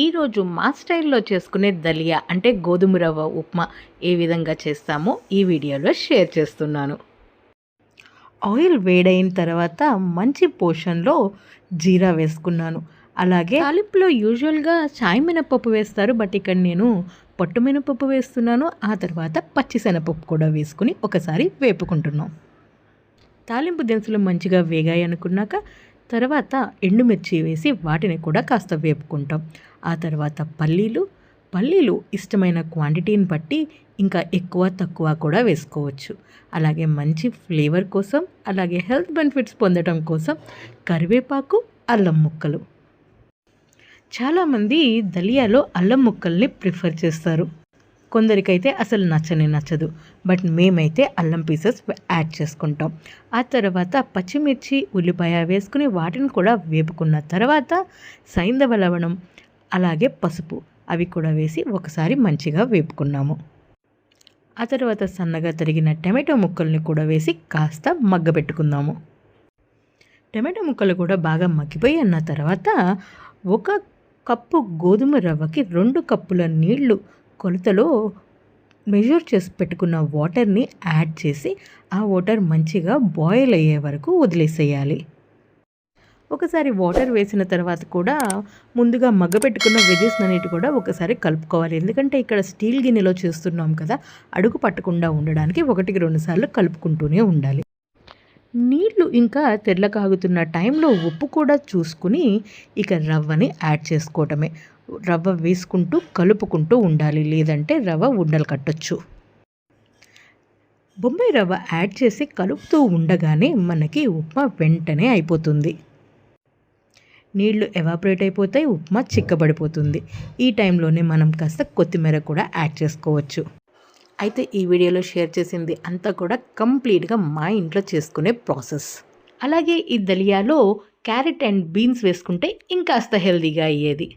ఈరోజు మా స్టైల్లో చేసుకునే దలియా అంటే గోధుమ రవ్వ ఉప్మా ఏ విధంగా చేస్తామో ఈ వీడియోలో షేర్ చేస్తున్నాను. ఆయిల్ వేడైన తర్వాత మంచి పోర్షన్లో జీరా వేసుకున్నాను. అలాగే తాలింపులో యూజువల్గా చాయ్ మినపప్పు వేస్తారు, బట్ ఇక్కడ నేను పొట్టు మినపప్పు వేస్తున్నాను. ఆ తర్వాత పచ్చిశనగపప్పు కూడా వేసుకుని ఒకసారి వేపుకుంటున్నాం. తాలింపు దినుసులు మంచిగా వేగాయి అనుకున్నాక తర్వాత ఎండుమిర్చి వేసి వాటిని కూడా కాస్త వేపుకుంటాం. ఆ తర్వాత పల్లీలు ఇష్టమైన క్వాంటిటీని బట్టి ఇంకా ఎక్కువ తక్కువ కూడా వేసుకోవచ్చు. అలాగే మంచి ఫ్లేవర్ కోసం, అలాగే హెల్త్ బెనిఫిట్స్ పొందడం కోసం కరివేపాకు, అల్లం ముక్కలు. చాలామంది దలియాలో అల్లం ముక్కల్ని ప్రిఫర్ చేస్తారు, కొందరికైతే అసలు నచ్చదు. బట్ మేమైతే అల్లం పీసెస్ యాడ్ చేసుకుంటాం. ఆ తర్వాత పచ్చిమిర్చి, ఉల్లిపాయ వేసుకుని వాటిని కూడా వేపుకున్న తర్వాత సైంధవ లవణం అలాగే పసుపు అవి కూడా వేసి ఒకసారి మంచిగా వేపుకున్నాము. ఆ తర్వాత సన్నగా తరిగిన టమాటో ముక్కల్ని కూడా వేసి కాస్త మగ్గబెట్టుకుందాము. టమాటో ముక్కలు కూడా బాగా మగ్గిపోయి అన్న తర్వాత 1 కప్పు గోధుమ రవ్వకి 2 కప్పుల నీళ్లు కొలతలో మెజర్ చేసి పెట్టుకున్న వాటర్ని యాడ్ చేసి ఆ వాటర్ మంచిగా బాయిల్ అయ్యే వరకు వదిలేసేయాలి. ఒకసారి వాటర్ వేసిన తర్వాత కూడా ముందుగా మగ్గపెట్టుకున్న వెజెస్ అన్నిటి కూడా ఒకసారి కలుపుకోవాలి. ఎందుకంటే ఇక్కడ స్టీల్ గిన్నెలో చేస్తున్నాం కదా, అడుగు పట్టకుండా ఉండడానికి 1-2 సార్లు కలుపుకుంటూనే ఉండాలి. నీళ్లు ఇంకా తెల్ల కాగుతున్న టైంలో ఉప్పు కూడా చూసుకుని ఇక రవ్వని యాడ్ చేసుకోవటమే. రవ్వ వేసుకుంటూ కలుపుకుంటూ ఉండాలి, లేదంటే రవ్వ ఉండలు కట్టొచ్చు. బొంబాయి రవ్వ యాడ్ చేసి కలుపుతూ ఉండగానే మనకి ఉప్మా వెంటనే అయిపోతుంది. నీళ్లు ఎవాపరేట్ అయిపోతాయి, ఉప్మా చిక్కబడిపోతుంది. ఈ టైంలోనే మనం కాస్త కొత్తిమీర కూడా యాడ్ చేసుకోవచ్చు. అయితే ఈ వీడియోలో షేర్ చేసింది అంతా కూడా కంప్లీట్గా మా ఇంట్లో చేసుకునే ప్రాసెస్. అలాగే ఈ దలియాలో క్యారెట్ అండ్ బీన్స్ వేసుకుంటే ఇంకాస్త హెల్తీగా అయ్యేది.